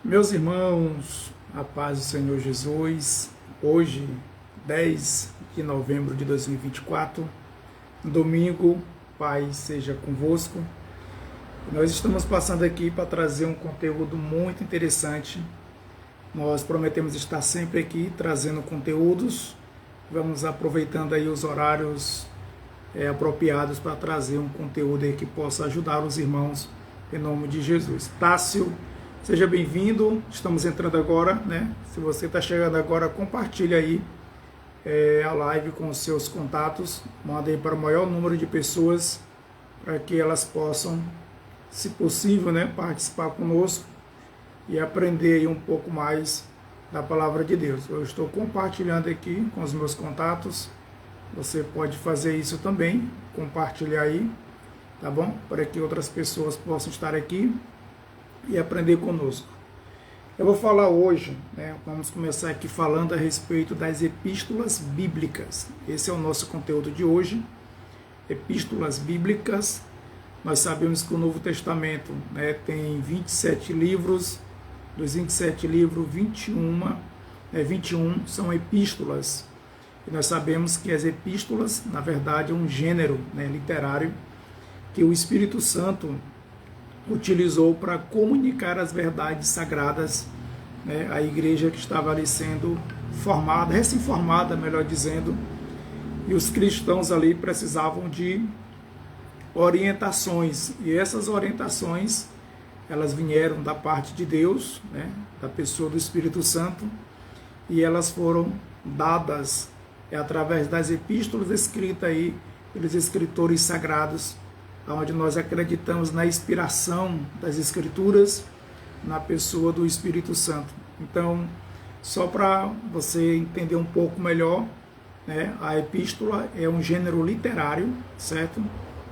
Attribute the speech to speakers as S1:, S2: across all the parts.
S1: Meus irmãos, a paz do Senhor Jesus, hoje, 10 de novembro de 2024, domingo, paz seja convosco. Nós estamos passando aqui para trazer um conteúdo muito interessante. Nós prometemos estar sempre aqui trazendo conteúdos. Vamos aproveitando aí os horários apropriados para trazer um conteúdo aí que possa ajudar os irmãos em nome de Jesus. Tássio, seja bem-vindo, estamos entrando agora, né? Se você está chegando agora, compartilha aí a live com os seus contatos, manda aí para o maior número de pessoas, para que elas possam, se possível, né, participar conosco e aprender aí um pouco mais da palavra de Deus. Eu estou compartilhando aqui com os meus contatos, você pode fazer isso também, compartilhar aí, tá bom? Para que outras pessoas possam estar aqui e aprender conosco. Eu vou falar hoje, né, vamos começar aqui falando a respeito das epístolas bíblicas. Esse é o nosso conteúdo de hoje, epístolas bíblicas. Nós sabemos que o Novo Testamento, né, tem 27 livros, dos 27 livros, 21 são epístolas. E nós sabemos que as epístolas, na verdade, é um gênero, né, literário que o Espírito Santo utilizou para comunicar as verdades sagradas, né, à igreja que estava ali sendo formada, recém-formada, melhor dizendo, e os cristãos ali precisavam de orientações, e essas orientações, elas vieram da parte de Deus, né, da pessoa do Espírito Santo, e elas foram dadas através das epístolas escritas aí pelos escritores sagrados, onde nós acreditamos na inspiração das Escrituras, na pessoa do Espírito Santo. Então, só para você entender um pouco melhor, né, a epístola é um gênero literário, certo?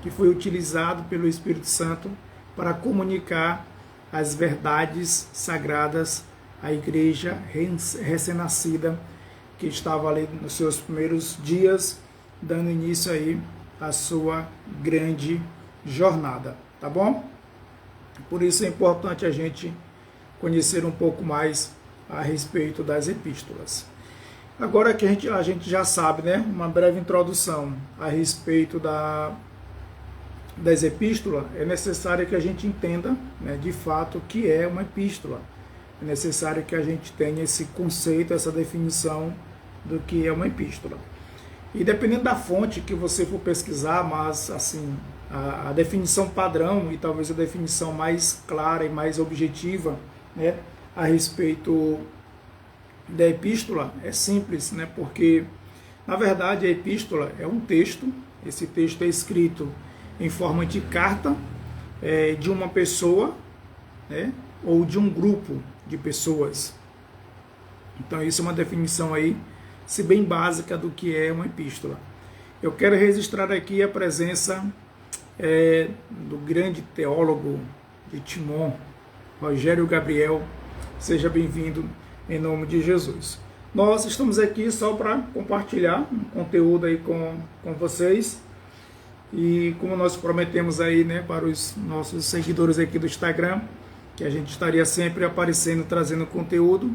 S1: Que foi utilizado pelo Espírito Santo para comunicar as verdades sagradas à igreja recém-nascida, que estava ali nos seus primeiros dias, dando início aí à sua grande jornada, tá bom? Por isso é importante a gente conhecer um pouco mais a respeito das epístolas. Agora que a gente já sabe, né, uma breve introdução a respeito das epístolas, é necessário que a gente entenda, né, de fato o que é uma epístola. É necessário que a gente tenha esse conceito, essa definição do que é uma epístola. E dependendo da fonte que você for pesquisar, mas assim, a definição padrão e talvez a definição mais clara e mais objetiva, né, a respeito da epístola é simples, né, porque na verdade a epístola é um texto, esse texto é escrito em forma de carta de uma pessoa, né, ou de um grupo de pessoas. Então isso é uma definição aí, se bem básica, do que é uma epístola. Eu quero registrar aqui a presença do grande teólogo de Timon, Rogério Gabriel. Seja bem-vindo em nome de Jesus. Nós estamos aqui só para compartilhar um conteúdo aí com vocês, e como nós prometemos aí, né, para os nossos seguidores aqui do Instagram, que a gente estaria sempre aparecendo, trazendo conteúdo,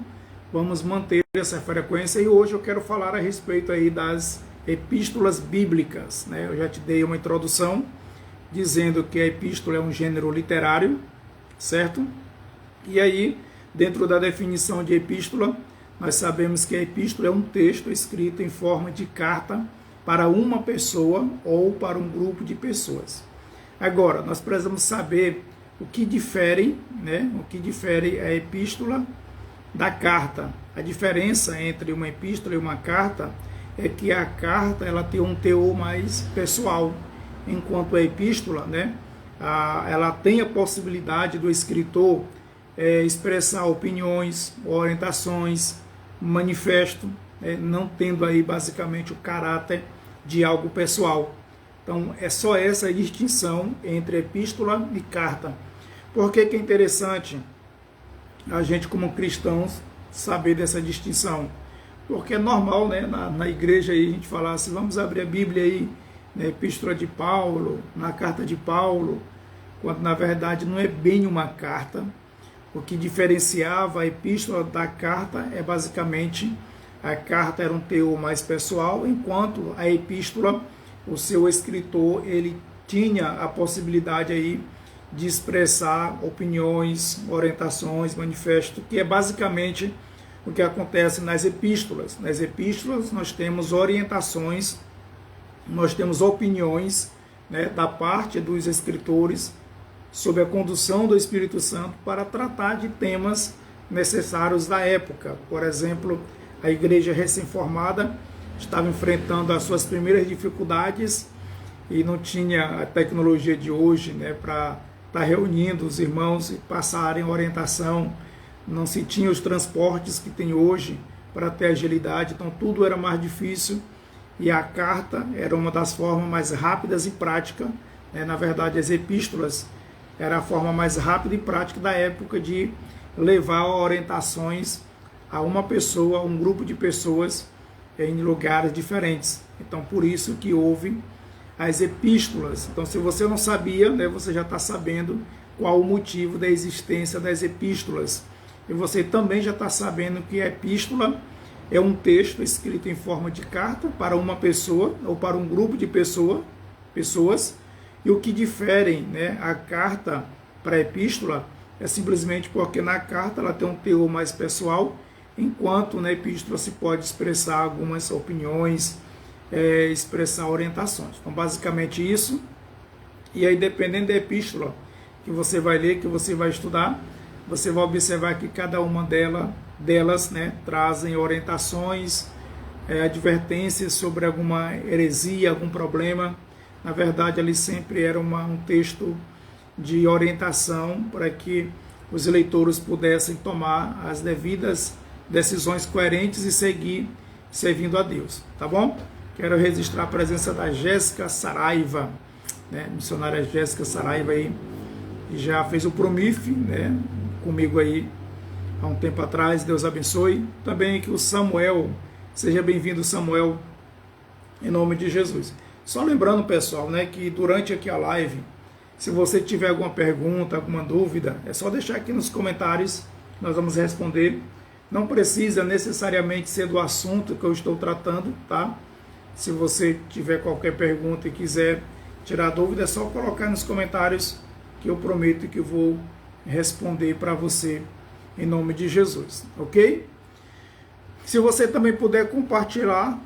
S1: vamos manter essa frequência. E hoje eu quero falar a respeito aí das epístolas bíblicas, né? Eu já te dei uma introdução dizendo que a epístola é um gênero literário, certo? E aí, dentro da definição de epístola, nós sabemos que a epístola é um texto escrito em forma de carta para uma pessoa ou para um grupo de pessoas. Agora, nós precisamos saber o que difere, né? O que difere a epístola da carta. A diferença entre uma epístola e uma carta é que a carta ela tem um teor mais pessoal, enquanto a epístola, né, ela tem a possibilidade do escritor expressar opiniões, orientações, manifesto, não tendo aí basicamente o caráter de algo pessoal. Então é só essa distinção entre epístola e carta. Por que é interessante a gente, como cristãos, saber dessa distinção? Porque é normal, né, na igreja aí a gente falar assim, vamos abrir a Bíblia aí, na epístola de Paulo, na carta de Paulo, quando na verdade não é bem uma carta, O que diferenciava a epístola da carta é basicamente a carta era um teor mais pessoal, enquanto a epístola, o seu escritor, ele tinha a possibilidade aí de expressar opiniões, orientações, manifesto, que é basicamente o que acontece nas epístolas. Nas epístolas nós temos orientações, nós temos opiniões, né, da parte dos escritores sob a condução do Espírito Santo para tratar de temas necessários da época. Por exemplo, a igreja recém-formada estava enfrentando as suas primeiras dificuldades e não tinha a tecnologia de hoje, né, para estar reunindo os irmãos e passarem orientação. Não se tinha os transportes que tem hoje para ter agilidade, então tudo era mais difícil e a carta era uma das formas mais rápidas e práticas, né? Na verdade, as epístolas era a forma mais rápida e prática da época de levar orientações a uma pessoa, a um grupo de pessoas em lugares diferentes. Então, por isso que houve as epístolas. Então, se você não sabia, né, você já está sabendo qual o motivo da existência das epístolas. E você também já está sabendo que a epístola é um texto escrito em forma de carta para uma pessoa ou para um grupo de pessoas. E o que difere, né, a carta para a epístola é simplesmente porque na carta ela tem um teor mais pessoal, enquanto na epístola se pode expressar algumas opiniões, expressar orientações. Então, basicamente isso. E aí, dependendo da epístola que você vai ler, que você vai estudar, você vai observar que cada uma delas, né, trazem orientações, advertências sobre alguma heresia, algum problema. Na verdade, ali sempre era um texto de orientação para que os leitores pudessem tomar as devidas decisões coerentes e seguir servindo a Deus, tá bom? Quero registrar a presença da Jéssica Saraiva, né, missionária Jéssica Saraiva aí, que já fez o Promif, né, comigo aí há um tempo atrás. Deus abençoe. Também que o Samuel, seja bem-vindo, Samuel, em nome de Jesus. Só lembrando, pessoal, né, que durante aqui a live, se você tiver alguma pergunta, alguma dúvida, é só deixar aqui nos comentários, nós vamos responder. Não precisa necessariamente ser do assunto que eu estou tratando, tá? Se você tiver qualquer pergunta e quiser tirar dúvida, é só colocar nos comentários que eu prometo que eu vou responder para você em nome de Jesus, ok? Se você também puder compartilhar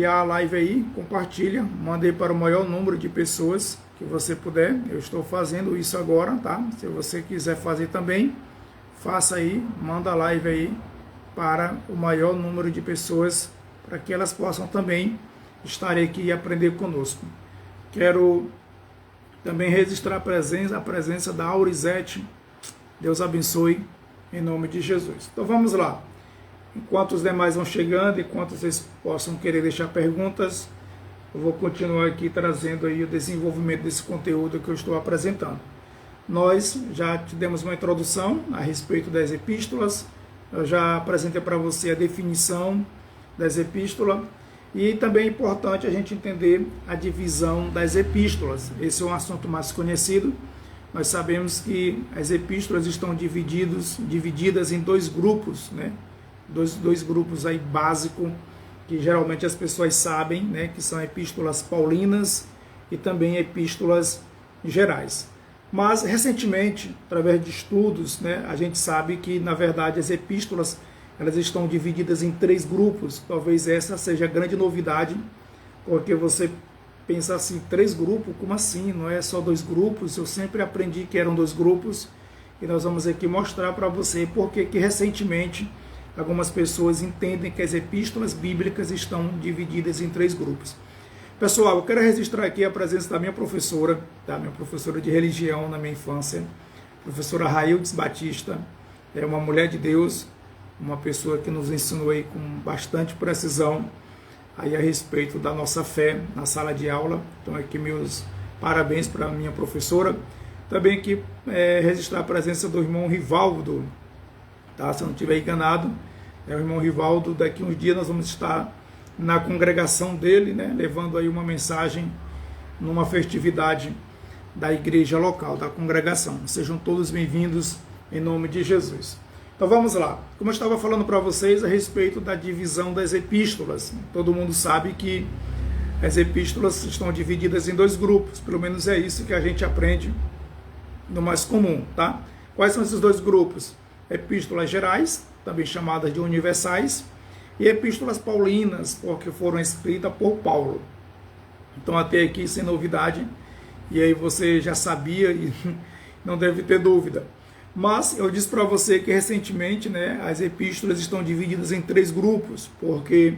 S1: a live aí, compartilha, mande para o maior número de pessoas que você puder. Eu estou fazendo isso agora, tá? Se você quiser fazer também, faça aí, manda a live aí para o maior número de pessoas, para que elas possam também estar aqui e aprender conosco. Quero também registrar a presença da Aurizete. Deus abençoe em nome de Jesus. Então vamos lá. Enquanto os demais vão chegando, enquanto vocês possam querer deixar perguntas, eu vou continuar aqui trazendo aí o desenvolvimento desse conteúdo que eu estou apresentando. Nós já tivemos uma introdução a respeito das epístolas, eu já apresentei para você a definição das epístolas, e também é importante a gente entender a divisão das epístolas. Esse é um assunto mais conhecido. Nós sabemos que as epístolas estão divididas em dois grupos, né? Dois grupos aí básicos, que geralmente as pessoas sabem, né? Que são epístolas paulinas e também epístolas gerais. Mas, recentemente, através de estudos, né, a gente sabe que, na verdade, as epístolas elas estão divididas em 3 grupos. Talvez essa seja a grande novidade, porque você pensa assim, 3 grupos? Como assim? Não é só 2 grupos? Eu sempre aprendi que eram 2 grupos, e nós vamos aqui mostrar para você porque que recentemente algumas pessoas entendem que as epístolas bíblicas estão divididas em 3 grupos. Pessoal, eu quero registrar aqui a presença da minha professora de religião na minha infância, professora Raildes Batista. É uma mulher de Deus, uma pessoa que nos ensinou aí com bastante precisão aí a respeito da nossa fé na sala de aula. Então aqui meus parabéns para a minha professora. Também aqui registrar a presença do irmão Rivaldo, tá? Se eu não estiver enganado, é o irmão Rivaldo. Daqui uns dias nós vamos estar na congregação dele, né, levando aí uma mensagem numa festividade da igreja local, da congregação. Sejam todos bem-vindos em nome de Jesus. Então vamos lá. Como eu estava falando para vocês a respeito da divisão das epístolas, todo mundo sabe que as epístolas estão divididas em dois grupos, pelo menos é isso que a gente aprende no mais comum, tá? Quais são esses dois grupos? Epístolas gerais, também chamadas de universais, e epístolas paulinas, porque foram escritas por Paulo. Então até aqui sem novidade, e aí você já sabia e não deve ter dúvida. Mas eu disse para você que recentemente, né, as epístolas estão divididas em três grupos, porque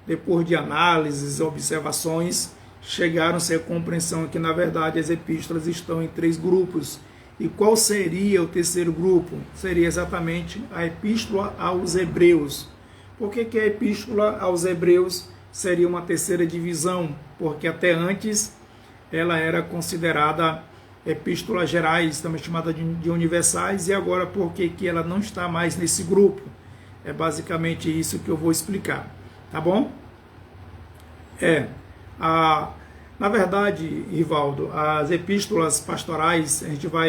S1: depois de análises, observações, chegaram-se à compreensão que na verdade as epístolas estão em três grupos. E qual seria o terceiro grupo? Seria exatamente a epístola aos Hebreus. Por que a epístola aos Hebreus seria uma terceira divisão? Porque até antes ela era considerada epístolas gerais, também chamada de universais, e agora por que ela não está mais nesse grupo? É basicamente isso que eu vou explicar, tá bom? Na verdade, Rivaldo, as epístolas pastorais,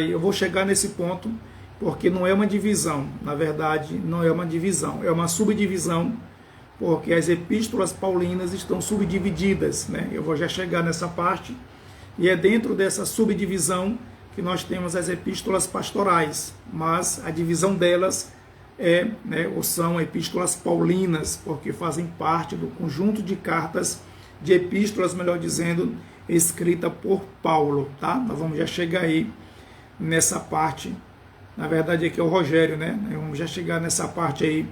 S1: eu vou chegar nesse ponto, porque não é uma divisão, na verdade, não é uma divisão, é uma subdivisão, porque as epístolas paulinas estão subdivididas, né? Eu vou já chegar nessa parte, e é dentro dessa subdivisão que nós temos as epístolas pastorais, mas a divisão delas ou são epístolas paulinas, porque fazem parte do conjunto de cartas, de epístolas, melhor dizendo, escrita por Paulo, tá? Nós vamos já chegar aí nessa parte, na verdade aqui é o Rogério, né? Vamos já chegar nessa parte aí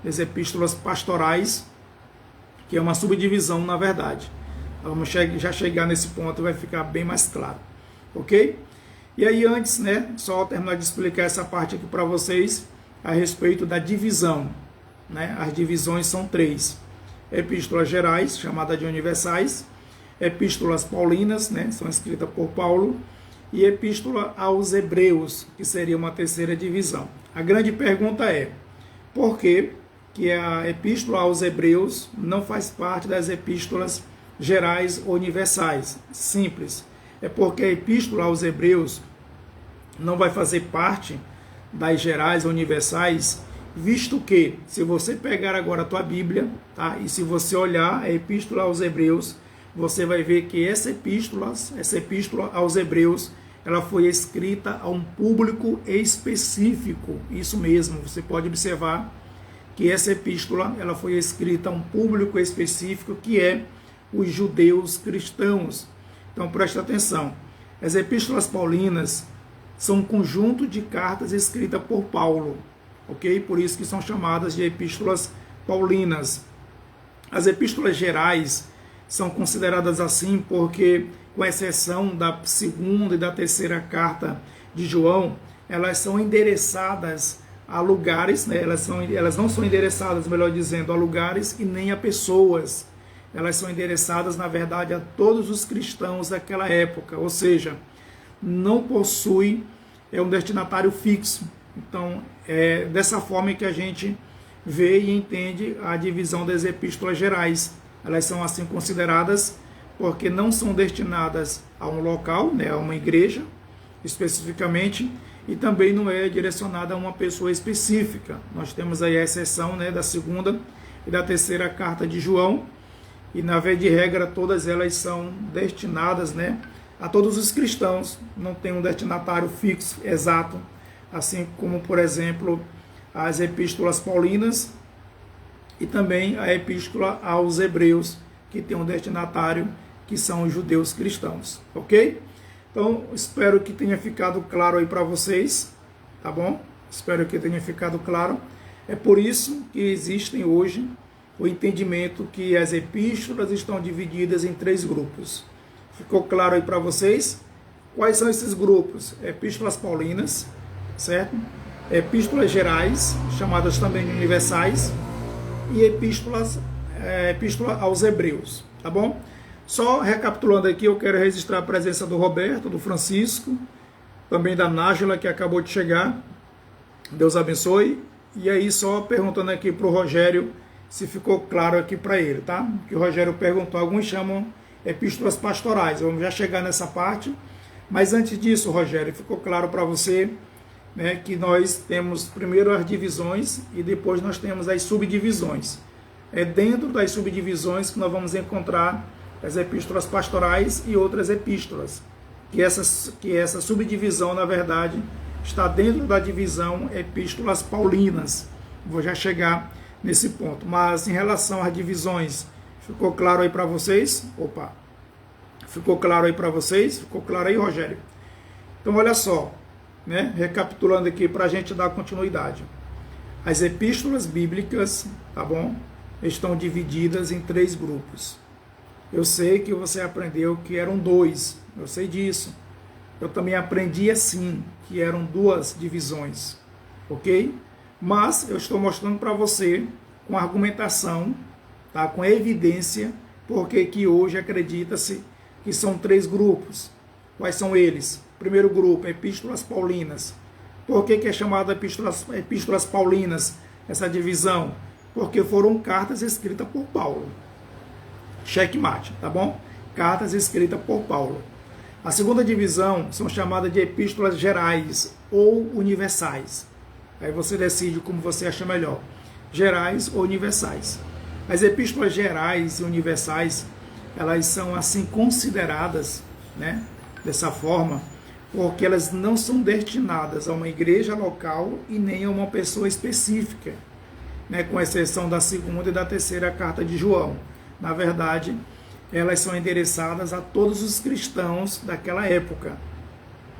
S1: das epístolas pastorais, que é uma subdivisão, na verdade. Vamos já chegar nesse ponto, vai ficar bem mais claro, ok? E aí antes, né, só terminar de explicar essa parte aqui para vocês, a respeito da divisão, né? As divisões são três: epístolas gerais, chamadas de universais, epístolas paulinas, né, são escritas por Paulo, e epístola aos Hebreus, que seria uma terceira divisão. A grande pergunta é, por que a epístola aos Hebreus não faz parte das epístolas gerais ou universais? Simples, é porque a epístola aos Hebreus não vai fazer parte das gerais ou universais, visto que, se você pegar agora a tua Bíblia, tá, e se você olhar a epístola aos Hebreus, você vai ver que essa epístola aos Hebreus, ela foi escrita a um público específico. Isso mesmo, você pode observar que essa epístola ela foi escrita a um público específico, que é os judeus cristãos. Então preste atenção, as epístolas paulinas são um conjunto de cartas escritas por Paulo, ok? Por isso que são chamadas de epístolas paulinas. As epístolas gerais são consideradas assim porque, com exceção da segunda e da terceira carta de João, elas são endereçadas a lugares, né? Elas não são endereçadas, melhor dizendo, a lugares e nem a pessoas. Elas são endereçadas, na verdade, a todos os cristãos daquela época, ou seja, não possui um destinatário fixo. Então, é dessa forma que a gente vê e entende a divisão das epístolas gerais. Elas são assim consideradas porque não são destinadas a um local, né, a uma igreja especificamente, e também não é direcionada a uma pessoa específica. Nós temos aí a exceção, né, da segunda e da terceira carta de João, e na vez de regra todas elas são destinadas, né, a todos os cristãos, não tem um destinatário fixo, exato, assim como, por exemplo, as epístolas paulinas e também a epístola aos Hebreus, que tem um destinatário que são os judeus cristãos, ok? Então, espero que tenha ficado claro aí para vocês, tá bom? Espero que tenha ficado claro. É por isso que existem hoje o entendimento que as epístolas estão divididas em três grupos. Ficou claro aí para vocês? Quais são esses grupos? Epístolas paulinas, certo? Epístolas gerais, chamadas também de universais, e epístola aos Hebreus, tá bom? Só recapitulando aqui, eu quero registrar a presença do Roberto, do Francisco, também da Nájila, que acabou de chegar. Deus abençoe. E aí, só perguntando aqui para o Rogério se ficou claro aqui para ele, tá? Que o Rogério perguntou, alguns chamam epístolas pastorais. Vamos já chegar nessa parte. Mas antes disso, Rogério, ficou claro para você né, que nós temos primeiro as divisões e depois nós temos as subdivisões. É dentro das subdivisões que nós vamos encontrar as epístolas pastorais e outras epístolas, que essa subdivisão, na verdade, está dentro da divisão epístolas paulinas. Vou já chegar nesse ponto. Mas em relação às divisões, ficou claro aí para vocês? Opa! Ficou claro aí para vocês? Ficou claro aí, Rogério? Então, olha só, né? Recapitulando aqui para a gente dar continuidade. As epístolas bíblicas, tá bom? Estão divididas em 3 grupos. Eu sei que você aprendeu que eram 2, eu sei disso. Eu também aprendi assim, que eram 2 divisões, ok? Mas eu estou mostrando para você com argumentação, tá? Com evidência, porque que hoje acredita-se que são 3 grupos. Quais são eles? Primeiro grupo, epístolas paulinas. Por que é chamado epístolas paulinas, essa divisão? Porque foram cartas escritas por Paulo. Checkmate, tá bom? Cartas escritas por Paulo. A segunda divisão são chamadas de epístolas gerais ou universais. Aí você decide como você acha melhor, gerais ou universais. As epístolas gerais e universais, elas são assim consideradas, né, dessa forma, porque elas não são destinadas a uma igreja local e nem a uma pessoa específica, né, com exceção da segunda e da terceira carta de João. Na verdade, elas são endereçadas a todos os cristãos daquela época,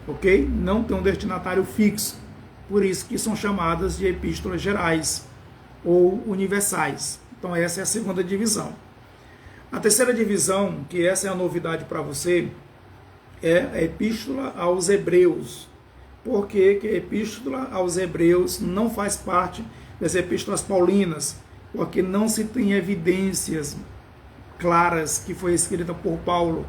S1: ok? Não tem um destinatário fixo, por isso que são chamadas de epístolas gerais ou universais. Então essa é a segunda divisão. A terceira divisão, que essa é a novidade para você, é a epístola aos Hebreus. Por que a epístola aos Hebreus não faz parte das epístolas paulinas? Porque não se tem evidências claras que foi escrita por Paulo.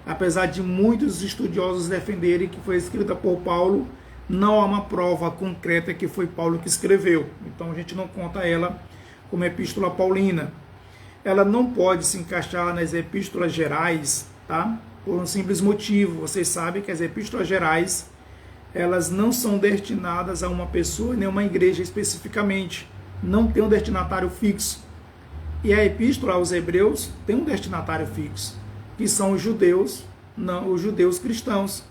S1: Apesar de muitos estudiosos defenderem que foi escrita por Paulo, não há uma prova concreta que foi Paulo que escreveu. Então a gente não conta ela como epístola paulina. Ela não pode se encaixar nas epístolas gerais, tá? Por um simples motivo. Vocês sabem que as epístolas gerais, elas não são destinadas a uma pessoa nem a uma igreja especificamente. Não tem um destinatário fixo. E a epístola aos Hebreus tem um destinatário fixo, que são os judeus, não os judeus cristãos.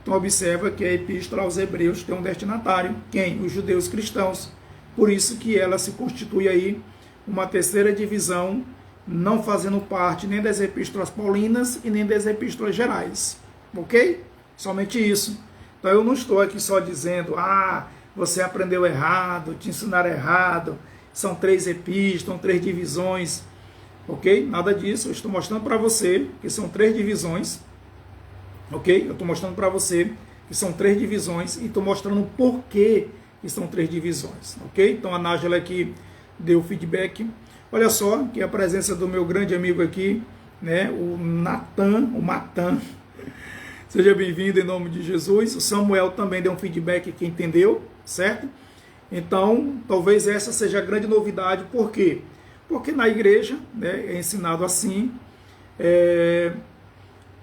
S1: Então observa que a epístola aos Hebreus tem um destinatário. Quem? Os judeus cristãos. Por isso que ela se constitui aí uma terceira divisão, não fazendo parte nem das epístolas paulinas e nem das epístolas gerais. Ok? Somente isso. Então eu não estou aqui só dizendo, você aprendeu errado, te ensinaram errado, são 3 epístolas, são 3 divisões. Ok? Nada disso. Eu estou mostrando para você que são 3 divisões. Ok? Eu estou mostrando para você que são 3 divisões e estou mostrando por que são 3 divisões. Ok? Então a Nájila aqui deu feedback. Olha só que a presença do meu grande amigo aqui, né, o Matan. Seja bem-vindo em nome de Jesus. O Samuel também deu um feedback que entendeu, certo? Então, talvez essa seja a grande novidade. Por quê? Porque na igreja, né, é ensinado assim.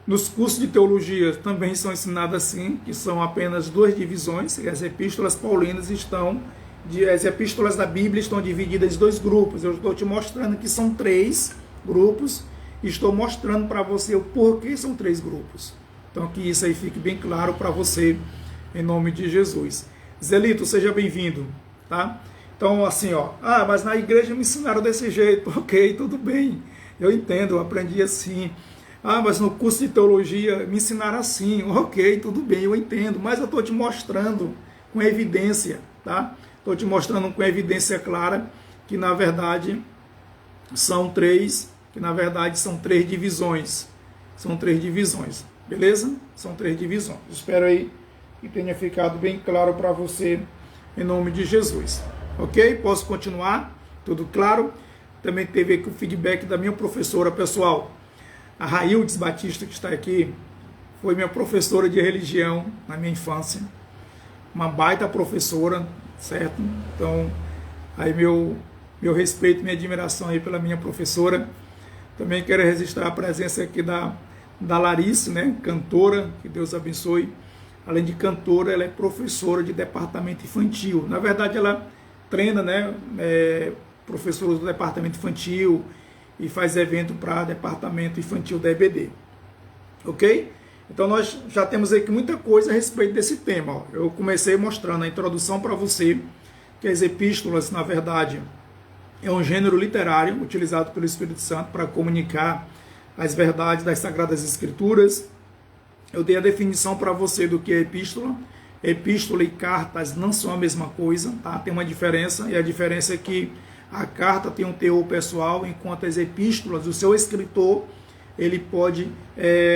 S1: Nos cursos de teologia também são ensinados assim, que são apenas 2 divisões. As epístolas paulinas as epístolas da Bíblia estão divididas em 2 grupos. Eu estou te mostrando que são 3 grupos. E estou mostrando para você o porquê são 3 grupos. Então que isso aí fique bem claro para você, em nome de Jesus. Zelito, seja bem-vindo, tá? Então assim, mas na igreja me ensinaram desse jeito. Ok, tudo bem, eu entendo, eu aprendi assim. Mas no curso de teologia me ensinaram assim. Ok, tudo bem, eu entendo, mas eu estou te mostrando com evidência, tá? Estou te mostrando com evidência clara que na verdade são 3 divisões. São 3 divisões, beleza? São 3 divisões. Espero aí que tenha ficado bem claro para você, em nome de Jesus. Ok? Posso continuar? Tudo claro? Também teve aqui o feedback da minha professora, pessoal. A Raildes Batista, que está aqui, foi minha professora de religião na minha infância. Uma baita professora, certo? Então, aí meu respeito, minha admiração aí pela minha professora. Também quero registrar a presença aqui da Larissa, né? Cantora, que Deus abençoe além de cantora, ela é professora de departamento infantil. Na verdade, ela treina, né, professores do departamento infantil e faz evento para departamento infantil da EBD. Ok? Então nós já temos aqui muita coisa a respeito desse tema. Ó. Eu comecei mostrando a introdução para você, que as epístolas, na verdade, é um gênero literário utilizado pelo Espírito Santo para comunicar as verdades das Sagradas Escrituras. Eu dei a definição para você do que é epístola. Epístola e cartas não são a mesma coisa, tá? Tem uma diferença, e a diferença é que a carta tem um teor pessoal, enquanto as epístolas, o seu escritor, ele pode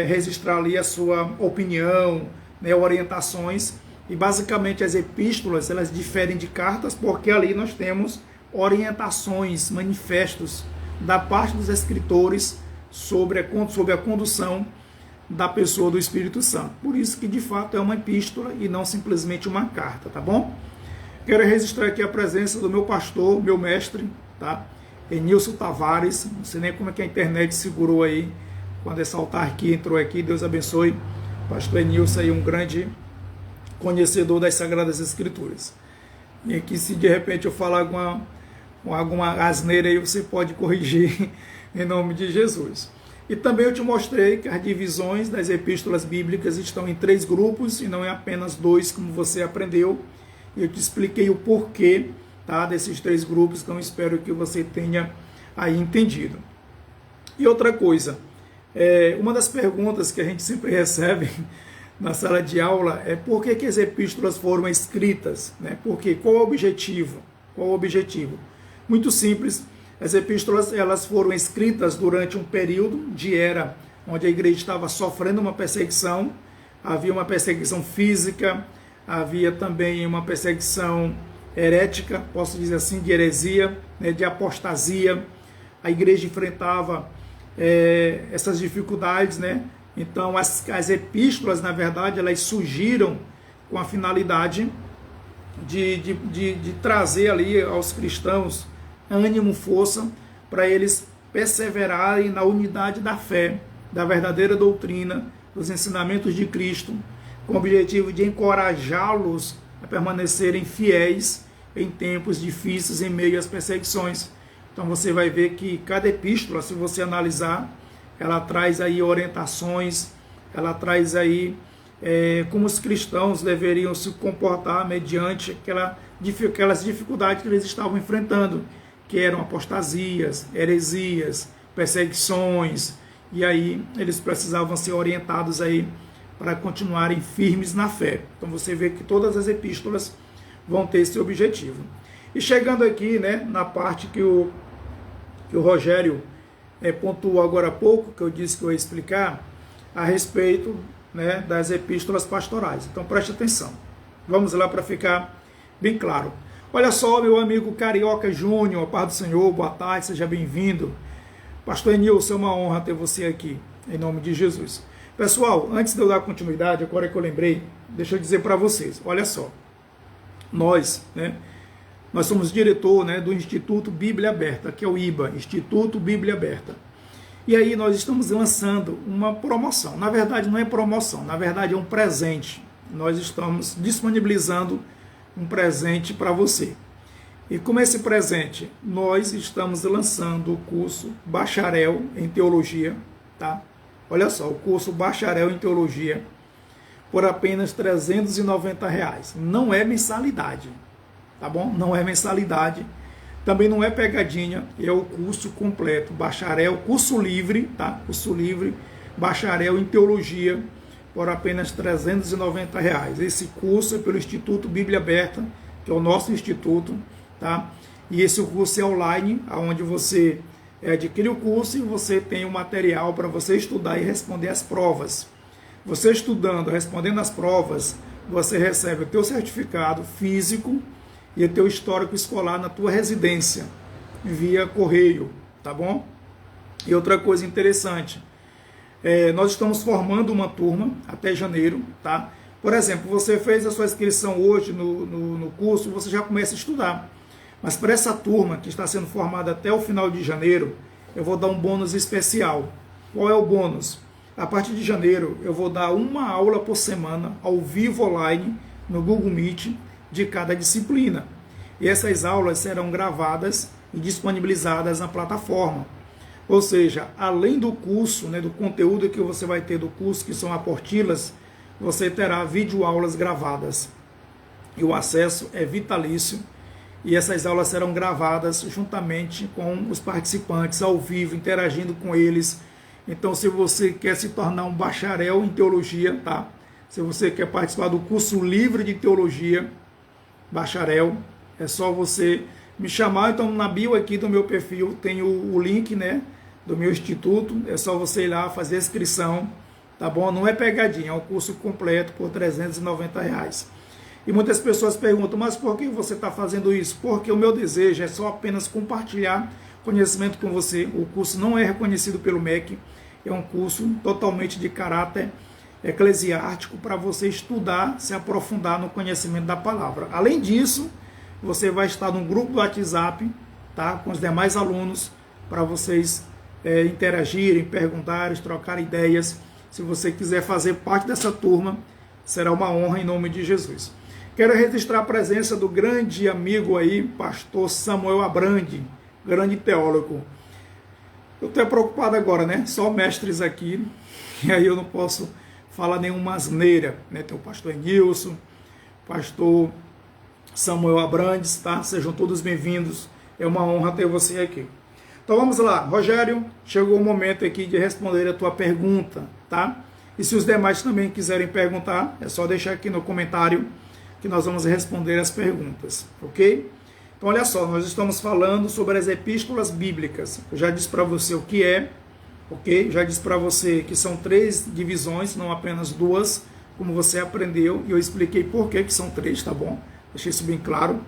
S1: registrar ali a sua opinião, né, orientações, e basicamente as epístolas, elas diferem de cartas, porque ali nós temos orientações, manifestos da parte dos escritores sobre a condução da pessoa do Espírito Santo. Por isso que de fato é uma epístola e não simplesmente uma carta, tá bom? Quero registrar aqui a presença do meu pastor, meu mestre, tá? Enilson Tavares. Não sei nem como é que a internet segurou aí quando esse altar aqui entrou aqui. Deus abençoe. Pastor Enilson aí, um grande conhecedor das Sagradas Escrituras. E aqui, se de repente eu falar alguma asneira aí, você pode corrigir em nome de Jesus. E também eu te mostrei que as divisões das epístolas bíblicas estão em 3 grupos e não em apenas 2, como você aprendeu. E eu te expliquei o porquê, tá, desses 3 grupos, então espero que você tenha aí entendido. E outra coisa, uma das perguntas que a gente sempre recebe na sala de aula é por que as epístolas foram escritas, né? Porque qual o objetivo? Qual o objetivo? Muito simples. As epístolas, elas foram escritas durante um período de era onde a igreja estava sofrendo uma perseguição. Havia uma perseguição física, havia também uma perseguição herética, posso dizer assim, de heresia, né, de apostasia. A igreja enfrentava essas dificuldades, né? Então as epístolas, na verdade, elas surgiram com a finalidade de trazer ali aos cristãos ânimo, força, para eles perseverarem na unidade da fé, da verdadeira doutrina, dos ensinamentos de Cristo, com o objetivo de encorajá-los a permanecerem fiéis em tempos difíceis, em meio às perseguições. Então você vai ver que cada epístola, se você analisar, ela traz aí orientações, ela traz aí como os cristãos deveriam se comportar mediante aquelas dificuldades que eles estavam enfrentando, que eram apostasias, heresias, perseguições, e aí eles precisavam ser orientados aí para continuarem firmes na fé. Então você vê que todas as epístolas vão ter esse objetivo. E chegando aqui, né, na parte que o Rogério pontuou agora há pouco, que eu disse que eu ia explicar, a respeito, né, das epístolas pastorais. Então preste atenção. Vamos lá para ficar bem claro. Olha só, meu amigo Carioca Júnior, a paz do Senhor, boa tarde, seja bem-vindo. Pastor Enilson, é uma honra ter você aqui, em nome de Jesus. Pessoal, antes de eu dar continuidade, agora que eu lembrei, deixa eu dizer para vocês, olha só, nós somos diretor, né, do Instituto Bíblia Aberta, que é o IBA, Instituto Bíblia Aberta. E aí nós estamos lançando uma promoção. Na verdade não é promoção, na verdade é um presente. Nós estamos disponibilizando um presente para você. E como esse presente, nós estamos lançando o curso Bacharel em Teologia, tá? Olha só, o curso Bacharel em Teologia por apenas R$ 390. Não é mensalidade, tá bom? Não é mensalidade. Também não é pegadinha, é o curso completo, bacharel, curso livre, tá? Curso livre, bacharel em Teologia, por apenas R$ 390. Esse curso é pelo Instituto Bíblia Aberta, que é o nosso instituto, tá? E esse curso é online, onde você adquire o curso e você tem o material para você estudar e responder as provas. Você estudando, respondendo as provas, você recebe o teu certificado físico e o teu histórico escolar na tua residência, via correio, tá bom? E outra coisa interessante, nós estamos formando uma turma até janeiro, tá? Por exemplo, você fez a sua inscrição hoje no curso, você já começa a estudar. Mas para essa turma que está sendo formada até o final de janeiro, eu vou dar um bônus especial. Qual é o bônus? A partir de janeiro, eu vou dar uma aula por semana, ao vivo online, no Google Meet, de cada disciplina. E essas aulas serão gravadas e disponibilizadas na plataforma. Ou seja, além do curso, do conteúdo que você vai ter do curso, que são apostilas, você terá videoaulas gravadas. E o acesso é vitalício. E essas aulas serão gravadas juntamente com os participantes, ao vivo, interagindo com eles. Então, se você quer se tornar um bacharel em teologia, tá? Se você quer participar do curso livre de teologia, bacharel, é só você me chamar. Então, na bio aqui do meu perfil tem o link, do meu instituto. É só você ir lá fazer a inscrição, tá bom? Não é pegadinha, é um curso completo por R$390. E muitas pessoas perguntam, mas por que você está fazendo isso? Porque o meu desejo é só apenas compartilhar conhecimento com você. O curso não é reconhecido pelo MEC, é um curso totalmente de caráter eclesiástico para você estudar, se aprofundar no conhecimento da palavra. Além disso, você vai estar num grupo do WhatsApp, tá, com os demais alunos, para vocês interagirem, perguntarem, trocarem ideias. Se você quiser fazer parte dessa turma, será uma honra em nome de Jesus. Quero registrar a presença do grande amigo aí, pastor Samuel Abrandi, grande teólogo. Eu estou preocupado agora, Só mestres aqui, e aí eu não posso falar nenhuma asneira, Tem o pastor Nilson, pastor Samuel Abrandes, tá? Sejam todos bem-vindos, é uma honra ter você aqui. Então vamos lá, Rogério, chegou o momento aqui de responder a tua pergunta, tá? E se os demais também quiserem perguntar, é só deixar aqui no comentário que nós vamos responder as perguntas, ok? Então olha só, nós estamos falando sobre as epístolas bíblicas. Eu já disse para você o que é, ok? Já disse para você que são 3 divisões, não apenas 2, como você aprendeu, e eu expliquei por que são 3, tá bom? Deixei isso bem claro.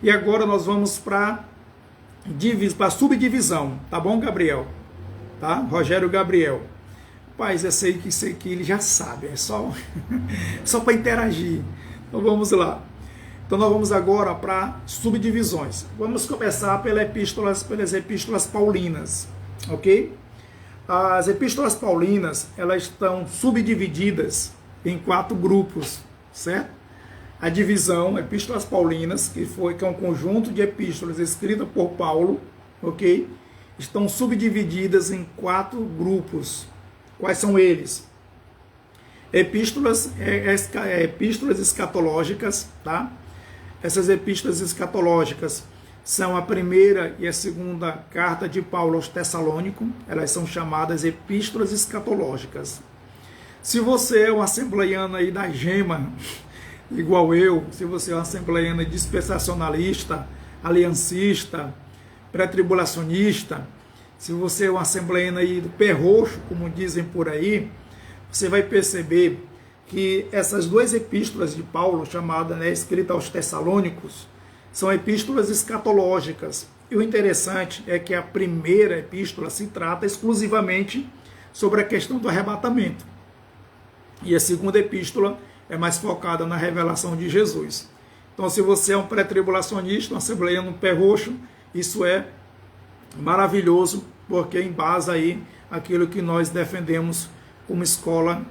S1: E agora nós vamos para a subdivisão, tá bom, Gabriel? Tá? Rogério Gabriel. Rapaz, eu sei que isso aqui ele já sabe, é só para interagir. Então vamos lá. Então nós vamos agora para subdivisões. Vamos começar pelas epístolas paulinas, ok? As epístolas paulinas, elas estão subdivididas em 4 grupos, certo? A divisão, epístolas paulinas, que é um conjunto de epístolas escritas por Paulo, ok? Estão subdivididas em 4 grupos. Quais são eles? Epístolas escatológicas, tá? Essas epístolas escatológicas são a primeira e a segunda carta de Paulo aos Tessalônicos. Elas são chamadas epístolas escatológicas. Se você é um assembleiano aí da gema, igual eu, se você é um assembleiano dispensacionalista, aliancista, pré-tribulacionista, se você é um assembleiano aí do pé roxo, como dizem por aí, você vai perceber que essas 2 epístolas de Paulo, chamadas, escritas aos Tessalônicos, são epístolas escatológicas. E o interessante é que a primeira epístola se trata exclusivamente sobre a questão do arrebatamento. E a segunda epístola é mais focada na revelação de Jesus. Então, se você é um pré-tribulacionista, um assembleiano pé roxo, isso é maravilhoso, porque embasa aí aquilo que nós defendemos como escola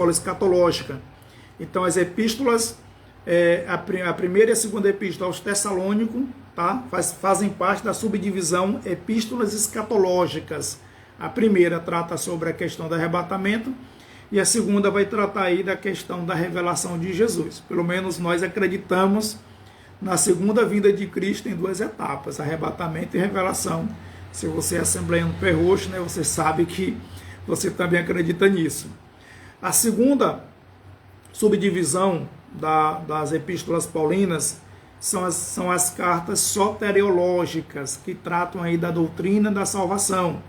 S1: escatológica. Então, as epístolas, a primeira e a segunda epístola aos Tessalônicos, tá? Fazem parte da subdivisão epístolas escatológicas. A primeira trata sobre a questão do arrebatamento, e a segunda vai tratar aí da questão da revelação de Jesus. Pelo menos nós acreditamos na segunda vinda de Cristo em 2 etapas, arrebatamento e revelação. Se você é assembleiano pé roxo, você sabe que você também acredita nisso. A segunda subdivisão das epístolas paulinas são as cartas soteriológicas, que tratam aí da doutrina da salvação.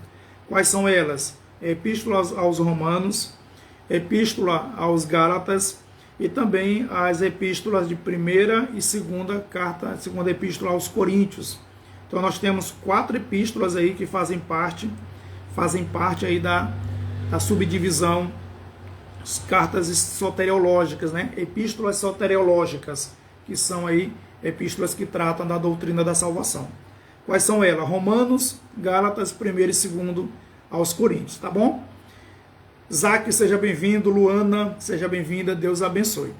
S1: Quais são elas? Epístola aos Romanos, epístola aos Gálatas e também as epístolas de primeira e segunda epístola aos Coríntios. Então nós temos 4 epístolas aí que fazem parte aí da subdivisão, as cartas soteriológicas, epístolas soteriológicas, que são aí epístolas que tratam da doutrina da salvação. Quais são elas? Romanos, Gálatas, 1º e 2º aos Coríntios, tá bom? Zaque, seja bem-vindo. Luana, seja bem-vinda. Deus abençoe.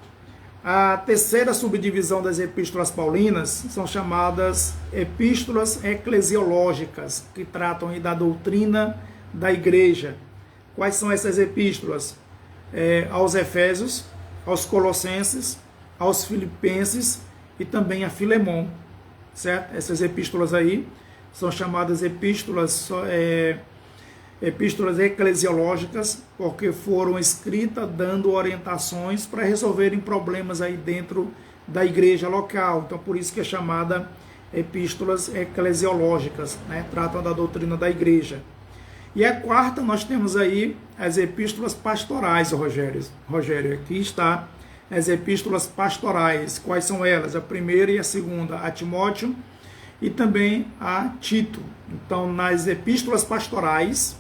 S1: A terceira subdivisão das epístolas paulinas são chamadas epístolas eclesiológicas, que tratam aí da doutrina da igreja. Quais são essas epístolas? Aos Efésios, aos Colossenses, aos Filipenses e também a Filemon, certo? Essas epístolas aí são chamadas epístolas eclesiológicas, porque foram escritas dando orientações para resolverem problemas aí dentro da igreja local. Então, por isso que é chamada epístolas eclesiológicas, né? Tratam da doutrina da igreja. E a quarta, nós temos aí as epístolas pastorais, Rogério, aqui está as epístolas pastorais. Quais são elas? A primeira e a segunda, a Timóteo e também a Tito. Então, nas epístolas pastorais,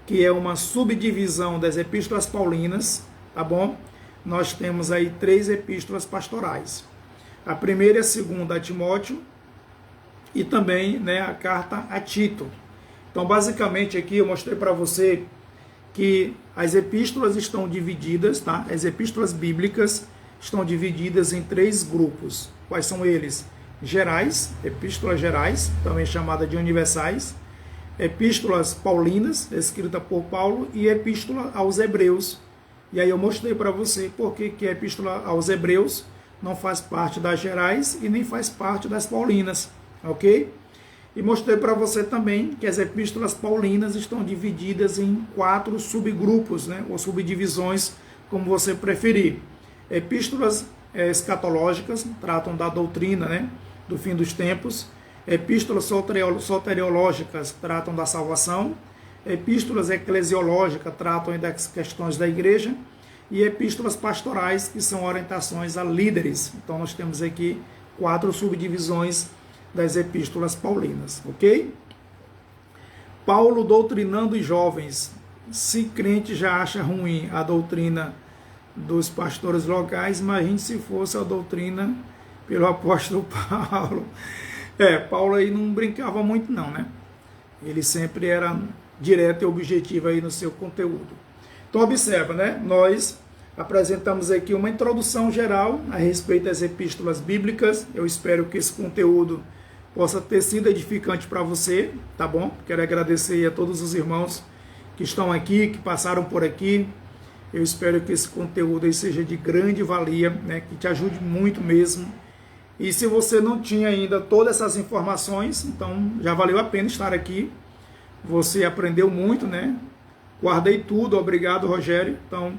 S1: que é uma subdivisão das epístolas paulinas, tá bom? Nós temos aí 3 epístolas pastorais. A primeira e a segunda a Timóteo e também, né, a carta a Tito. Então, basicamente aqui eu mostrei para você que as epístolas estão divididas, tá? As epístolas bíblicas estão divididas em 3 grupos. Quais são eles? Gerais, epístolas gerais, também chamada de universais, epístolas paulinas, escrita por Paulo, e epístola aos Hebreus. E aí eu mostrei para você porque que a epístola aos Hebreus não faz parte das gerais e nem faz parte das paulinas, ok? E mostrei para você também que as epístolas paulinas estão divididas em 4 subgrupos, né, ou subdivisões, como você preferir. Epístolas escatológicas, tratam da doutrina, né, do fim dos tempos. Epístolas soteriológicas, tratam da salvação. Epístolas eclesiológicas, tratam das questões da igreja. E epístolas pastorais, que são orientações a líderes. Então nós temos aqui 4 subdivisões das epístolas paulinas, ok? Paulo doutrinando os jovens. Se crente já acha ruim a doutrina dos pastores locais, imagine se fosse a doutrina pelo apóstolo Paulo. Paulo aí não brincava muito não, né? Ele sempre era direto e objetivo aí no seu conteúdo. Então observa, né? Nós apresentamos aqui uma introdução geral a respeito das epístolas bíblicas. Eu espero que esse conteúdo possa ter sido edificante para você, tá bom? Quero agradecer a todos os irmãos que estão aqui, que passaram por aqui. Eu espero que esse conteúdo aí seja de grande valia, né? Que te ajude muito mesmo. E se você não tinha ainda todas essas informações, então já valeu a pena estar aqui. Você aprendeu muito, né? Guardei tudo, obrigado, Rogério. Então,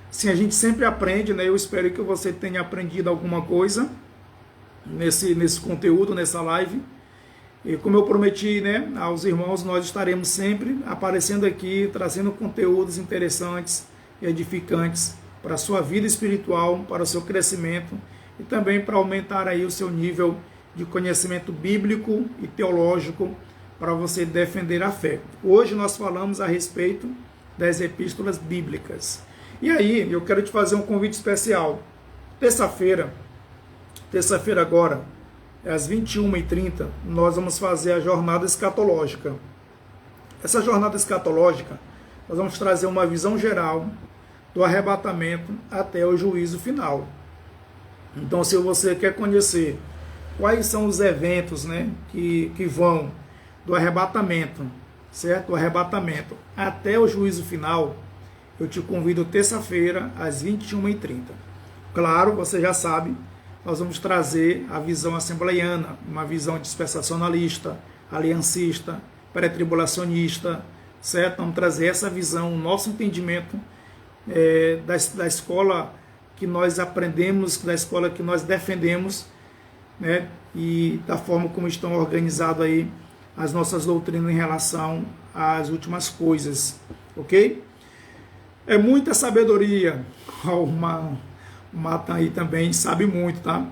S1: assim, a gente sempre aprende, né? Eu espero que você tenha aprendido alguma coisa nesse conteúdo, nessa live. E como eu prometi, né, aos irmãos, nós estaremos sempre aparecendo aqui, trazendo conteúdos interessantes e edificantes para a sua vida espiritual, para o seu crescimento e também para aumentar aí o seu nível de conhecimento bíblico e teológico para você defender a fé. Hoje nós falamos a respeito das epístolas bíblicas. E aí, eu quero te fazer um convite especial. Terça-feira agora, às 21h30, nós vamos fazer a jornada escatológica. Essa jornada escatológica, nós vamos trazer uma visão geral do arrebatamento até o juízo final. Então, se você quer conhecer quais são os eventos, né, que vão do arrebatamento, certo? Do arrebatamento até o juízo final, eu te convido terça-feira, às 21h30. Claro, você já sabe, nós vamos trazer a visão assembleiana, uma visão dispensacionalista, aliancista, pré-tribulacionista, certo? Vamos trazer essa visão, o nosso entendimento da escola que nós aprendemos, da escola que nós defendemos, né? E da forma como estão organizadas aí as nossas doutrinas em relação às últimas coisas, ok? É muita sabedoria. O Matan aí também sabe muito, tá?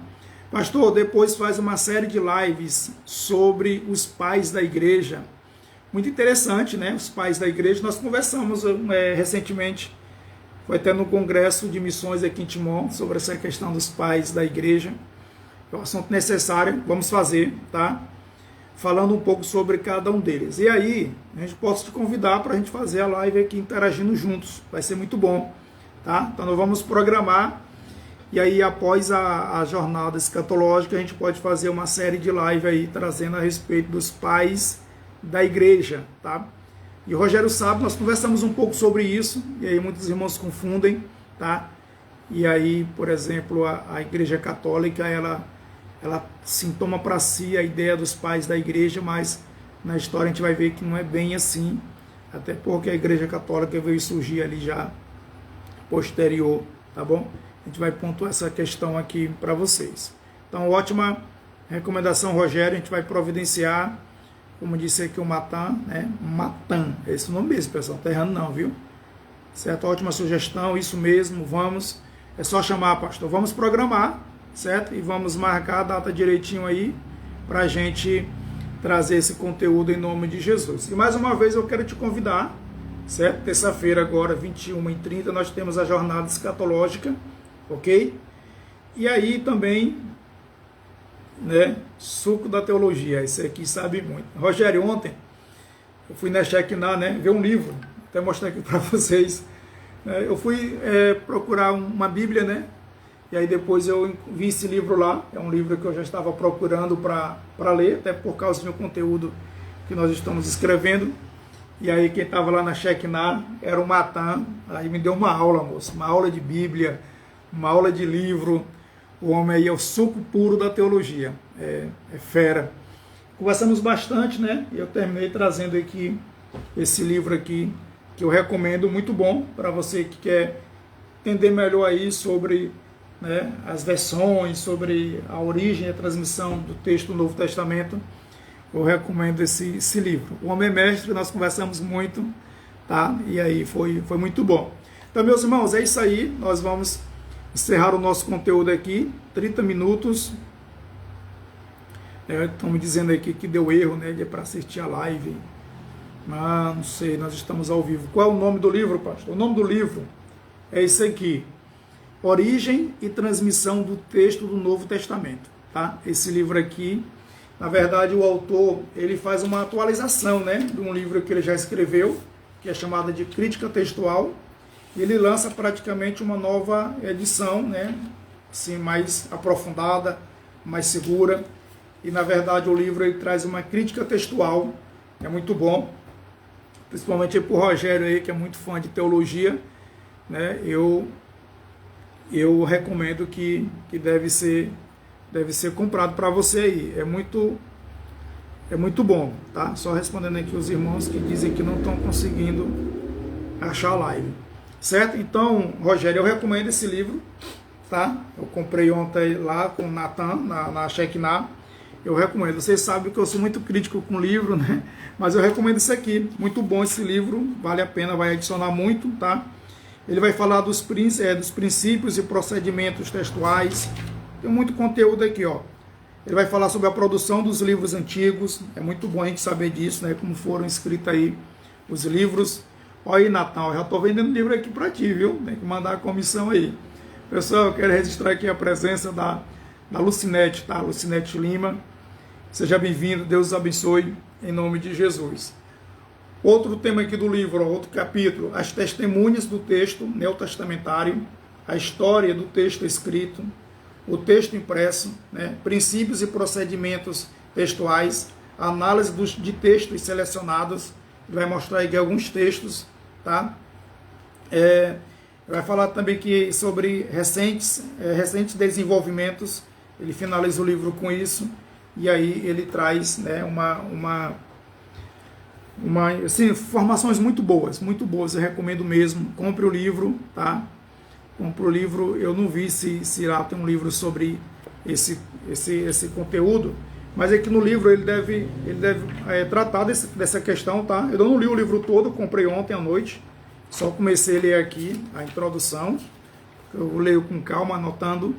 S1: Pastor, depois faz uma série de lives sobre os pais da igreja. Muito interessante, né? Os pais da igreja. Nós conversamos recentemente, foi até no congresso de missões aqui em Timon, sobre essa questão dos pais da igreja. É um assunto necessário, vamos fazer, tá? falando um pouco sobre cada um deles. E aí, a gente pode te convidar para a gente fazer a live aqui interagindo juntos. Vai ser muito bom, tá? Então nós vamos programar, e aí após a jornada escatológica, a gente pode fazer uma série de live aí, trazendo a respeito dos pais da igreja, tá? E o Rogério sabe, nós conversamos um pouco sobre isso, e aí muitos irmãos confundem, tá? E aí, por exemplo, a igreja católica, ela sim toma para si a ideia dos pais da igreja, mas na história a gente vai ver que não é bem assim, até porque a igreja católica veio surgir ali já posterior, tá bom? A gente vai pontuar essa questão aqui para vocês. Então, ótima recomendação, Rogério, a gente vai providenciar, como disse aqui o Matan, né? Matan, é esse o nome mesmo, pessoal, não tá errando não, viu? Certo? Ótima sugestão, isso mesmo, vamos, é só chamar, pastor, vamos programar, certo? E vamos marcar a data direitinho aí para a gente trazer esse conteúdo em nome de Jesus. E mais uma vez eu quero te convidar, certo? Terça-feira agora, 21h30, nós temos a jornada escatológica, ok? E aí também, né, suco da teologia, esse aqui sabe muito. Rogério, ontem eu fui na Shekinah, né, ver um livro, até mostrar aqui para vocês. Eu fui procurar uma Bíblia, né? E aí depois eu vi esse livro lá, é um livro que eu já estava procurando para ler, até por causa do conteúdo que nós estamos escrevendo. E aí quem estava lá na Shekinah era o Matan, aí me deu uma aula, moço, uma aula de Bíblia, uma aula de livro. O homem aí é o suco puro da teologia, é fera. Conversamos bastante, né? E eu terminei trazendo aqui esse livro aqui, que eu recomendo, muito bom para você que quer entender melhor aí sobre, né, as versões, sobre a origem e a transmissão do texto do Novo Testamento. Eu recomendo esse livro. O Homem Mestre, nós conversamos muito, tá? E aí foi muito bom. Então, meus irmãos, é isso aí. Nós vamos encerrar o nosso conteúdo aqui, 30 minutos. Estão me dizendo aqui que deu erro, né? Para assistir a live. Não sei, nós estamos ao vivo. Qual é o nome do livro, pastor? O nome do livro é esse aqui. Origem e transmissão do texto do Novo Testamento, tá? Esse livro aqui, na verdade, o autor, ele faz uma atualização, né, de um livro que ele já escreveu, que é chamada de Crítica Textual, e ele lança praticamente uma nova edição, né, assim, mais aprofundada, mais segura, e na verdade o livro ele traz uma crítica textual, é muito bom, principalmente para o Rogério aí, que é muito fã de teologia, né, eu recomendo que deve ser comprado para você aí. É muito bom, tá? Só respondendo aqui os irmãos que dizem que não estão conseguindo achar a live. Certo? Então, Rogério, eu recomendo esse livro, tá? Eu comprei ontem lá com o Natan, na Shekinah. Eu recomendo. Vocês sabem que eu sou muito crítico com livro, né? Mas eu recomendo esse aqui. Muito bom esse livro, vale a pena, vai adicionar muito, tá? Ele vai falar dos princípios e procedimentos textuais. Tem muito conteúdo aqui, ó. Ele vai falar sobre a produção dos livros antigos. É muito bom a gente saber disso, né? Como foram escritos aí os livros. Olha aí, Natal, eu já estou vendendo livro aqui para ti, viu? Tem que mandar a comissão aí. Pessoal, eu quero registrar aqui a presença da Lucinete, tá? Lucinete Lima. Seja bem-vindo, Deus os abençoe, em nome de Jesus. Outro tema aqui do livro, outro capítulo, as testemunhas do texto neotestamentário, a história do texto escrito, o texto impresso, né, princípios e procedimentos textuais, análise de textos selecionados, ele vai mostrar aqui alguns textos, tá? Vai falar também que sobre recentes desenvolvimentos, ele finaliza o livro com isso, e aí ele traz, né, assim, informações muito boas, eu recomendo mesmo. Compre o livro, tá? Compre o livro. Eu não vi se lá tem um livro sobre esse conteúdo, mas é que no livro ele deve tratar dessa questão, tá? Eu não li o livro todo, eu comprei ontem à noite, só comecei a ler aqui a introdução, eu leio com calma, anotando,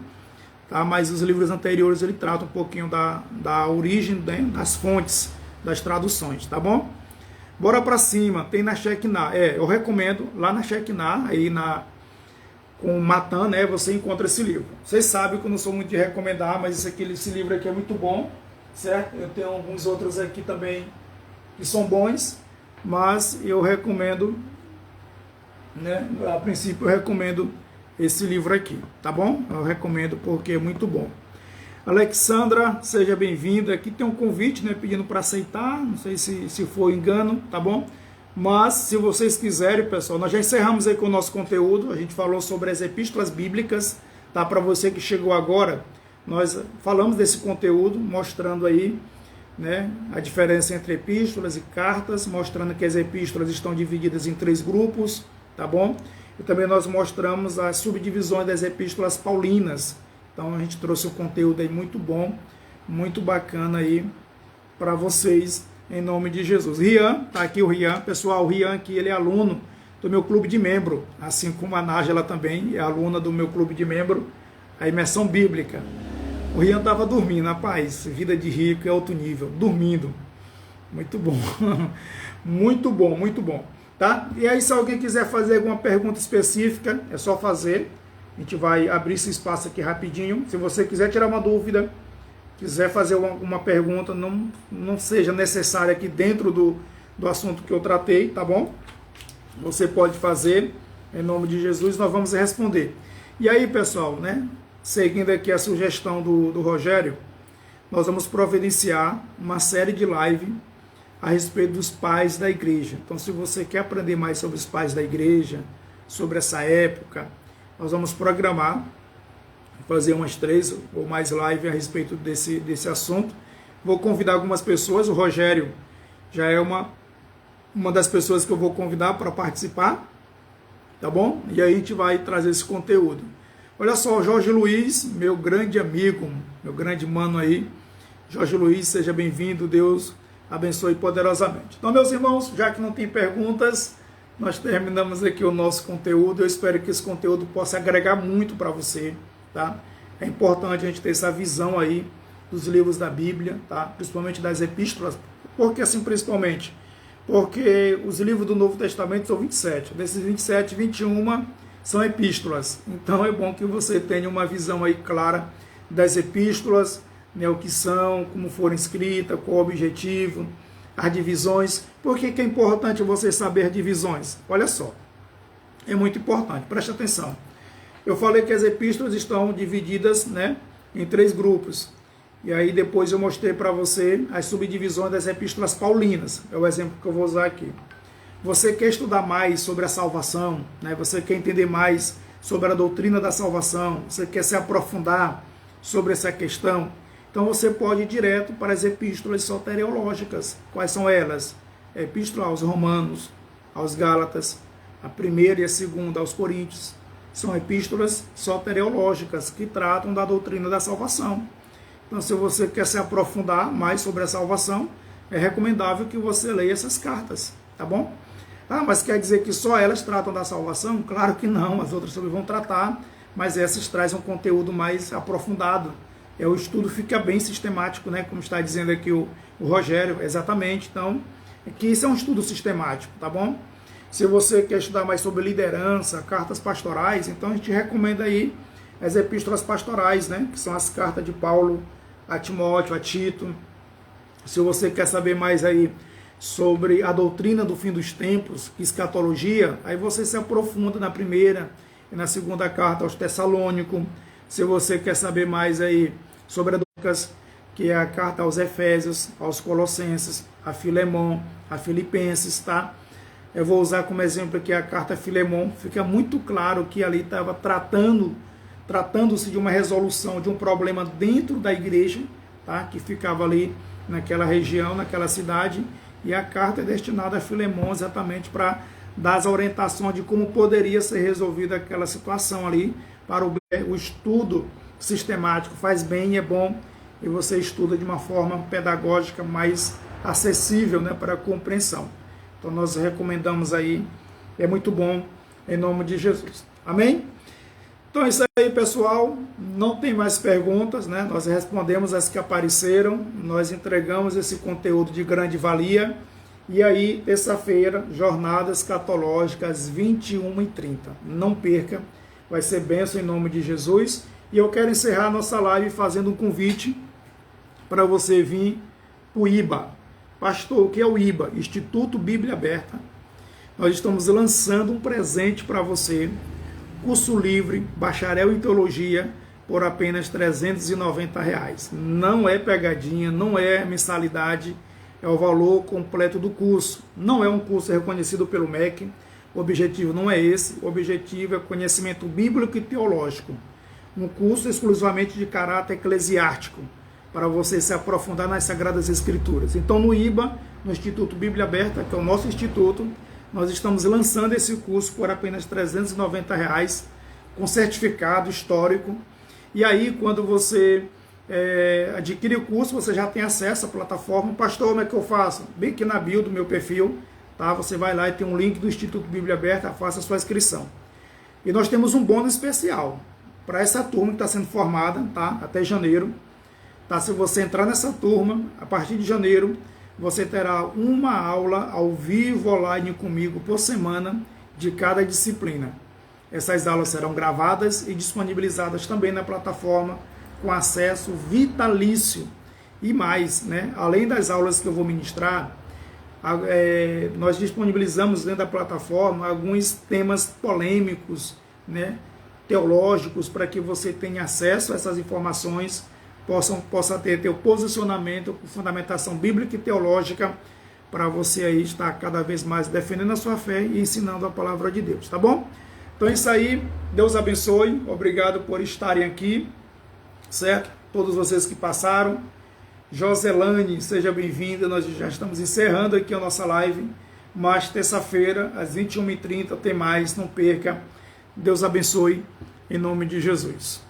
S1: tá? Mas os livros anteriores ele trata um pouquinho da origem, né, das fontes, das traduções, tá bom? Bora pra cima, tem na Shekinah, eu recomendo, lá na Shekinah, aí com o Matan, né, você encontra esse livro. Vocês sabem que eu não sou muito de recomendar, mas esse livro aqui é muito bom, certo? Eu tenho alguns outros aqui também que são bons, mas eu recomendo, né? A princípio eu recomendo esse livro aqui, tá bom? Eu recomendo porque é muito bom. Alexandra, seja bem-vinda. Aqui tem um convite, né, pedindo para aceitar, não sei se for engano, tá bom? Mas, se vocês quiserem, pessoal, nós já encerramos aí com o nosso conteúdo, a gente falou sobre as epístolas bíblicas, tá? Para você que chegou agora, nós falamos desse conteúdo, mostrando aí, né, a diferença entre epístolas e cartas, mostrando que as epístolas estão divididas em 3 grupos, tá bom? E também nós mostramos as subdivisões das epístolas paulinas. Então a gente trouxe um conteúdo aí muito bom, muito bacana aí para vocês, em nome de Jesus. Rian, tá aqui o Rian, pessoal, o Rian aqui, ele é aluno do meu clube de membro, assim como a Nájela também é aluna do meu clube de membro, a imersão bíblica. O Rian estava dormindo, rapaz, vida de rico é outro nível, dormindo. Muito bom, muito bom, muito bom, tá? E aí se alguém quiser fazer alguma pergunta específica, é só fazer. A gente vai abrir esse espaço aqui rapidinho. Se você quiser tirar uma dúvida, quiser fazer uma pergunta, não seja necessária aqui dentro do assunto que eu tratei, tá bom? Você pode fazer, em nome de Jesus, nós vamos responder. E aí, pessoal, né? Seguindo aqui a sugestão do Rogério, nós vamos providenciar uma série de live a respeito dos pais da igreja. Então, se você quer aprender mais sobre os pais da igreja, sobre essa época, nós vamos programar, fazer umas 3 ou mais lives a respeito desse assunto. Vou convidar algumas pessoas, o Rogério já é uma das pessoas que eu vou convidar para participar, tá bom? E aí a gente vai trazer esse conteúdo. Olha só, o Jorge Luiz, meu grande amigo, meu grande mano aí, Jorge Luiz, seja bem-vindo, Deus abençoe poderosamente. Então, meus irmãos, já que não tem perguntas, nós terminamos aqui o nosso conteúdo. Eu espero que esse conteúdo possa agregar muito para você, tá? É importante a gente ter essa visão aí dos livros da Bíblia, tá? Principalmente das epístolas. Por que assim principalmente? Porque os livros do Novo Testamento são 27. Desses 27, 21 são epístolas. Então é bom que você tenha uma visão aí clara das epístolas, né, o que são, como foram escritas, qual o objetivo, as divisões. Por que é importante você saber divisões? Olha só, é muito importante, preste atenção. Eu falei que as epístolas estão divididas, né, em 3 grupos. E aí depois eu mostrei para você as subdivisões das epístolas paulinas. É o exemplo que eu vou usar aqui. Você quer estudar mais sobre a salvação, né? Você quer entender mais sobre a doutrina da salvação, você quer se aprofundar sobre essa questão, então você pode ir direto para as epístolas soteriológicas. Quais são elas? A epístola aos Romanos, aos Gálatas, a primeira e a segunda aos Coríntios. São epístolas soteriológicas que tratam da doutrina da salvação. Então, se você quer se aprofundar mais sobre a salvação, é recomendável que você leia essas cartas, tá bom? Ah, mas quer dizer que só elas tratam da salvação? Claro que não, as outras também vão tratar, mas essas trazem um conteúdo mais aprofundado. O estudo fica bem sistemático, né? Como está dizendo aqui o Rogério, exatamente. Então, aqui isso é um estudo sistemático, tá bom? Se você quer estudar mais sobre liderança, cartas pastorais, então a gente recomenda aí as epístolas pastorais, né? Que são as cartas de Paulo a Timóteo, a Tito. Se você quer saber mais aí sobre a doutrina do fim dos tempos, escatologia, aí você se aprofunda na primeira e na segunda carta aos Tessalônicos. Se você quer saber mais aí sobre a Lucas, que é a carta aos Efésios, aos Colossenses, a Filemon, a Filipenses, tá? Eu vou usar como exemplo aqui a carta a Filemon. Fica muito claro que ali estava tratando-se de uma resolução de um problema dentro da igreja, tá? Que ficava ali naquela região, naquela cidade, e a carta é destinada a Filemon exatamente para dar as orientações de como poderia ser resolvida aquela situação ali, para o estudo sistemático. Faz bem e é bom, e você estuda de uma forma pedagógica mais acessível, né, para a compreensão. Então nós recomendamos aí, é muito bom, em nome de Jesus. Amém? Então é isso aí, pessoal. Não tem mais perguntas, né? Nós respondemos as que apareceram, nós entregamos esse conteúdo de grande valia. E aí, terça-feira, jornadas escatológicas, 21h30. Não perca, vai ser bênção em nome de Jesus. E eu quero encerrar a nossa live fazendo um convite para você vir para o IBA. Pastor, o que é o IBA? Instituto Bíblia Aberta. Nós estamos lançando um presente para você, curso livre, bacharel em teologia, por apenas R$ 390. Não é pegadinha, não é mensalidade, é o valor completo do curso. Não é um curso reconhecido pelo MEC, o objetivo não é esse, o objetivo é conhecimento bíblico e teológico. Um curso exclusivamente de caráter eclesiástico, para você se aprofundar nas Sagradas Escrituras. Então, no IBA, no Instituto Bíblia Aberta, que é o nosso instituto, nós estamos lançando esse curso por apenas R$ 390, com certificado histórico. E aí, quando você adquire o curso, você já tem acesso à plataforma. Pastor, como é que eu faço? Bem aqui na bio do meu perfil, tá? Você vai lá e tem um link do Instituto Bíblia Aberta, faça a sua inscrição. E nós temos um bônus especial para essa turma que está sendo formada, tá? Até janeiro. Tá? Se você entrar nessa turma, a partir de janeiro, você terá uma aula ao vivo online comigo por semana de cada disciplina. Essas aulas serão gravadas e disponibilizadas também na plataforma com acesso vitalício. E mais, né? Além das aulas que eu vou ministrar, nós disponibilizamos dentro da plataforma alguns temas polêmicos, né? Teológicos, para que você tenha acesso a essas informações, possa ter teu posicionamento com fundamentação bíblica e teológica, para você aí estar cada vez mais defendendo a sua fé e ensinando a palavra de Deus, tá bom? Então é isso aí, Deus abençoe, obrigado por estarem aqui, certo? Todos vocês que passaram. Joselane, seja bem-vinda, nós já estamos encerrando aqui a nossa live, mas terça-feira, às 21h30, tem mais, não perca. Deus abençoe, em nome de Jesus.